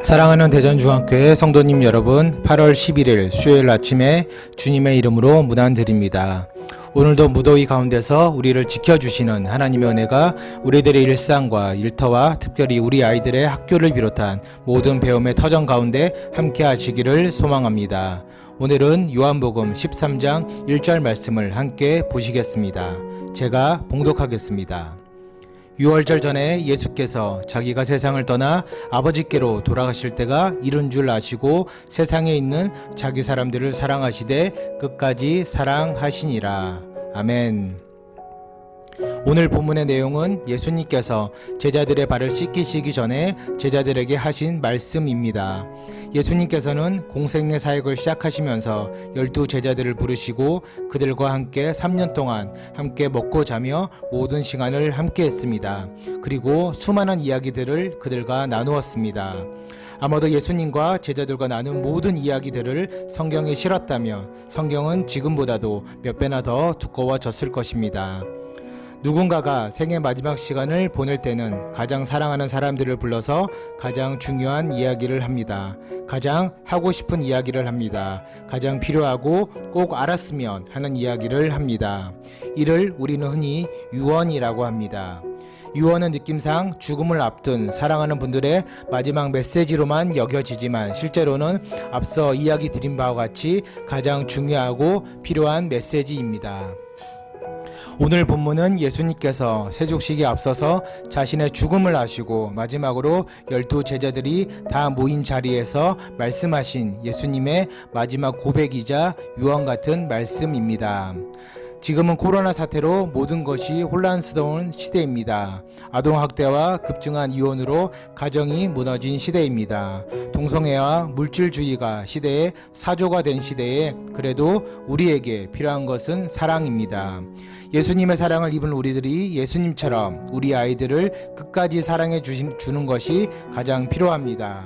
사랑하는 대전중앙교회 성도님 여러분, 8월 11일 수요일 아침에 주님의 이름으로 문안드립니다. 오늘도 무더위 가운데서 우리를 지켜주시는 하나님의 은혜가 우리들의 일상과 일터와 특별히 우리 아이들의 학교를 비롯한 모든 배움의 터전 가운데 함께 하시기를 소망합니다. 오늘은 요한복음 13장 1절 말씀을 함께 보시겠습니다. 제가 봉독하겠습니다. 6월절 전에 예수께서 자기가 세상을 떠나 아버지께로 돌아가실 때가 이른 줄 아시고 세상에 있는 자기 사람들을 사랑하시되 끝까지 사랑하시니라. 아멘. 오늘 본문의 내용은 예수님께서 제자들의 발을 씻기시기 전에 제자들에게 하신 말씀입니다. 예수님께서는 공생의 사역을 시작하시면서 12 제자들을 부르시고 그들과 함께 3년 동안 함께 먹고 자며 모든 시간을 함께 했습니다. 그리고 수많은 이야기들을 그들과 나누었습니다. 아마도 예수님과 제자들과 나눈 모든 이야기들을 성경에 실었다면 성경은 지금보다도 몇 배나 더 두꺼워졌을 것입니다. 누군가가 생의 마지막 시간을 보낼 때는 가장 사랑하는 사람들을 불러서 가장 중요한 이야기를 합니다. 가장 하고 싶은 이야기를 합니다. 가장 필요하고 꼭 알았으면 하는 이야기를 합니다. 이를 우리는 흔히 유언이라고 합니다. 유언은 느낌상 죽음을 앞둔 사랑하는 분들의 마지막 메시지로만 여겨지지만 실제로는 앞서 이야기 드린 바와 같이 가장 중요하고 필요한 메시지입니다. 오늘 본문은 예수님께서 세족식에 앞서서 자신의 죽음을 아시고 마지막으로 12 제자들이 다 모인 자리에서 말씀하신 예수님의 마지막 고백이자 유언 같은 말씀입니다. 지금은 코로나 사태로 모든 것이 혼란스러운 시대입니다. 아동학대와 급증한 이혼으로 가정이 무너진 시대입니다. 동성애와 물질주의가 시대의 사조가 된 시대에 그래도 우리에게 필요한 것은 사랑입니다. 예수님의 사랑을 입은 우리들이 예수님처럼 우리 아이들을 끝까지 사랑해 주는 것이 가장 필요합니다.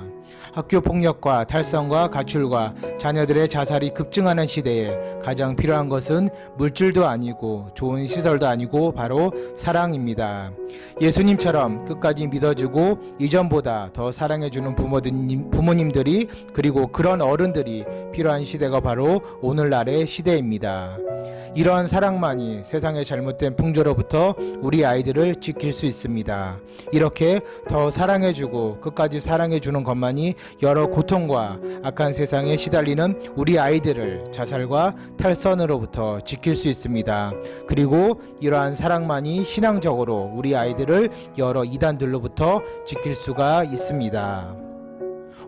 학교 폭력과 탈선과 가출과 자녀들의 자살이 급증하는 시대에 가장 필요한 것은 물질도 아니고 좋은 시설도 아니고 바로 사랑입니다. 예수님처럼 끝까지 믿어주고 이전보다 더 사랑해주는 부모님들이 그리고 그런 어른들이 필요한 시대가 바로 오늘날의 시대입니다. 이러한 사랑만이 세상의 잘못된 풍조로부터 우리 아이들을 지킬 수 있습니다. 이렇게 더 사랑해주고 끝까지 사랑해주는 것만이 여러 고통과 악한 세상에 시달리는 우리 아이들을 자살과 탈선으로부터 지킬 수 있습니다. 그리고 이러한 사랑만이 신앙적으로 우리 아이들을 여러 이단들로부터 지킬 수가 있습니다.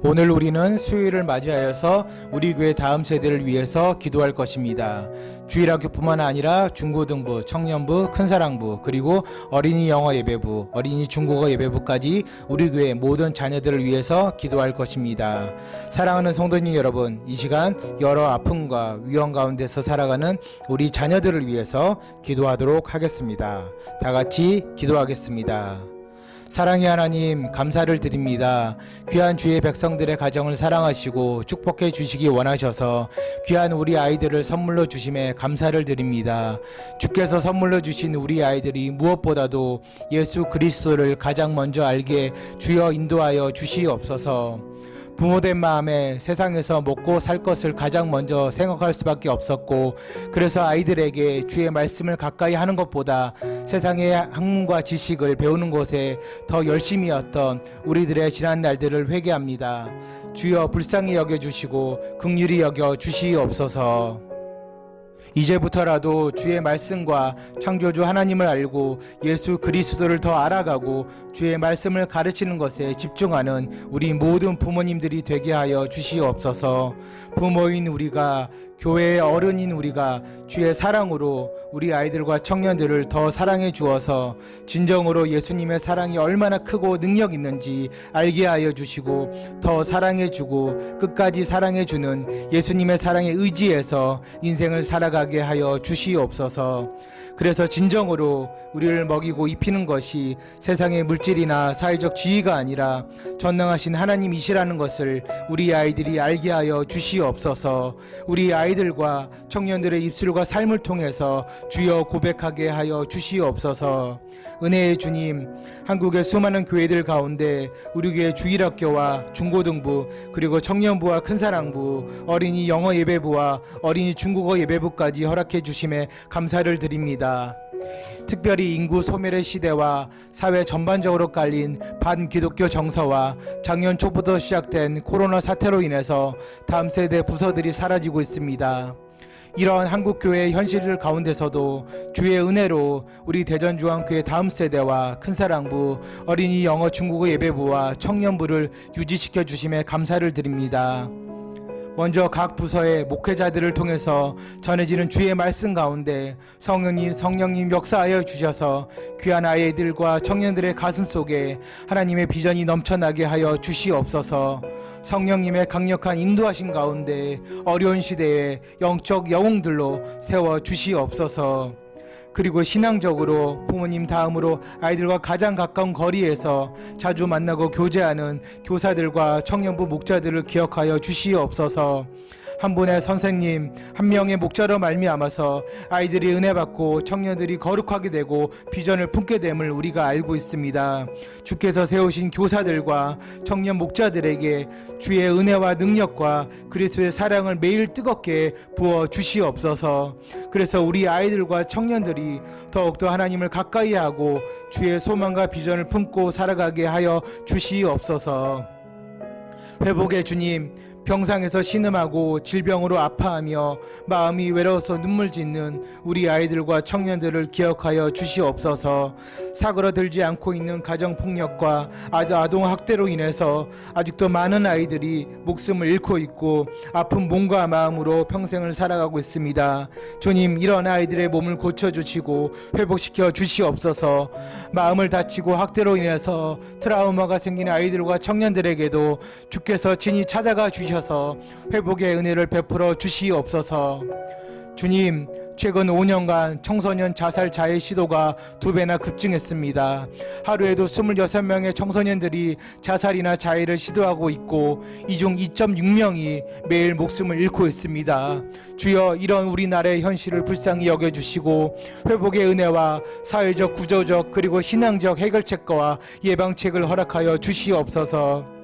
오늘 우리는 수요일을 맞이하여서 우리 교회 다음 세대를 위해서 기도할 것입니다. 주일학교뿐만 아니라 중고등부, 청년부, 큰사랑부, 그리고 어린이 영어 예배부, 어린이 중국어 예배부까지 우리 교회 모든 자녀들을 위해서 기도할 것입니다. 사랑하는 성도님 여러분, 이 시간 여러 아픔과 위험 가운데서 살아가는 우리 자녀들을 위해서 기도하도록 하겠습니다. 다 같이 기도하겠습니다. 사랑의 하나님, 감사를 드립니다. 귀한 주의 백성들의 가정을 사랑하시고 축복해 주시기 원하셔서 귀한 우리 아이들을 선물로 주심에 감사를 드립니다. 주께서 선물로 주신 우리 아이들이 무엇보다도 예수 그리스도를 가장 먼저 알게 주여 인도하여 주시옵소서. 부모된 마음에 세상에서 먹고 살 것을 가장 먼저 생각할 수밖에 없었고, 그래서 아이들에게 주의 말씀을 가까이 하는 것보다 세상의 학문과 지식을 배우는 것에 더 열심이었던 우리들의 지난 날들을 회개합니다. 주여 불쌍히 여겨주시고 긍휼히 여겨주시옵소서. 이제부터라도 주의 말씀과 창조주 하나님을 알고 예수 그리스도를 더 알아가고 주의 말씀을 가르치는 것에 집중하는 우리 모든 부모님들이 되게 하여 주시옵소서. 부모인 우리가, 교회의 어른인 우리가 주의 사랑으로 우리 아이들과 청년들을 더 사랑해 주어서 진정으로 예수님의 사랑이 얼마나 크고 능력 있는지 알게 하여 주시고 더 사랑해 주고 끝까지 사랑해 주는 예수님의 사랑에 의지해서 인생을 살아가게 하여 주시옵소서. 그래서 진정으로 우리를 먹이고 입히는 것이 세상의 물질이나 사회적 지위가 아니라 전능하신 하나님이시라는 것을 우리 아이들이 알게 하여 주시옵소서. 우리 아이들과 청년들의 입술과 삶을 통해서 주여 고백하게 하여 주시옵소서. 은혜의 주님, 한국의 수많은 교회들 가운데 우리 교회 주일학교와 중고등부 그리고 청년부와 큰사랑부, 어린이 영어 예배부와 어린이 중국어 예배부까지 허락해 주심에 감사를 드립니다. 특별히 인구 소멸의 시대와 사회 전반적으로 깔린 반기독교 정서와 작년 초부터 시작된 코로나 사태로 인해서 다음 세대 부서들이 사라지고 있습니다. 이러한 한국교회의 현실 가운데서도 주의 은혜로 우리 대전중앙교회 다음 세대와 큰사랑부, 어린이 영어 중국어 예배부와 청년부를 유지시켜 주심에 감사를 드립니다. 먼저 각 부서의 목회자들을 통해서 전해지는 주의 말씀 가운데 성령님 역사하여 주셔서 귀한 아이들과 청년들의 가슴 속에 하나님의 비전이 넘쳐나게 하여 주시옵소서. 성령님의 강력한 인도하신 가운데 어려운 시대에 영적 영웅들로 세워 주시옵소서. 그리고 신앙적으로 부모님 다음으로 아이들과 가장 가까운 거리에서 자주 만나고 교제하는 교사들과 청년부 목자들을 기억하여 주시옵소서. 한 분의 선생님, 한 명의 목자로 말미암아서 아이들이 은혜 받고 청년들이 거룩하게 되고 비전을 품게 됨을 우리가 알고 있습니다. 주께서 세우신 교사들과 청년 목자들에게 주의 은혜와 능력과 그리스도의 사랑을 매일 뜨겁게 부어 주시옵소서. 그래서 우리 아이들과 청년들이 더욱더 하나님을 가까이 하고 주의 소망과 비전을 품고 살아가게 하여 주시옵소서. 회복의 주님, 병상에서 신음하고 질병으로 아파하며 마음이 외로워서 눈물 짓는 우리 아이들과 청년들을 기억하여 주시옵소서. 사그러들지 않고 있는 가정폭력과 아동학대로 인해서 아직도 많은 아이들이 목숨을 잃고 있고 아픈 몸과 마음으로 평생을 살아가고 있습니다. 주님, 이런 아이들의 몸을 고쳐주시고 회복시켜 주시옵소서. 마음을 다치고 학대로 인해서 트라우마가 생긴 아이들과 청년들에게도 주께서 친히 찾아가 주셔서 회복의 은혜를 베풀어 주시옵소서. 주님, 최근 5년간 청소년 자살 자해 시도가 2배나 급증했습니다. 하루에도 26명의 청소년들이 자살이나 자해를 시도하고 있고 이 중 2.6명이 매일 목숨을 잃고 있습니다. 주여, 이런 우리나라의 현실을 불쌍히 여겨주시고 회복의 은혜와 사회적, 구조적 그리고 신앙적 해결책과 예방책을 허락하여 주시옵소서.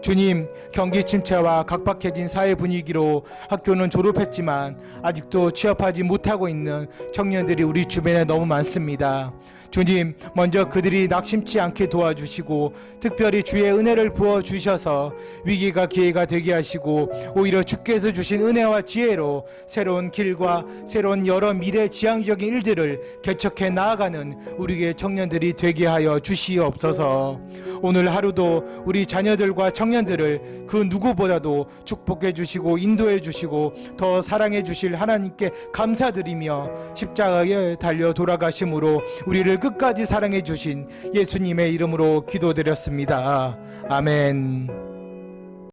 주님, 경기 침체와 각박해진 사회 분위기로 학교는 졸업했지만 아직도 취업하지 못하고 있는 청년들이 우리 주변에 너무 많습니다. 주님, 먼저 그들이 낙심치 않게 도와주시고 특별히 주의 은혜를 부어주셔서 위기가 기회가 되게 하시고 오히려 주께서 주신 은혜와 지혜로 새로운 길과 새로운 여러 미래 지향적인 일들을 개척해 나아가는 우리의 청년들이 되게 하여 주시옵소서. 오늘 하루도 우리 자녀들과 청년들을 그 누구보다도 축복해 주시고 인도해 주시고 더 사랑해 주실 하나님께 감사드리며 십자가에 달려 돌아가심으로 우리를 끝까지 사랑해 주신 예수님의 이름으로 기도드렸습니다. 아멘.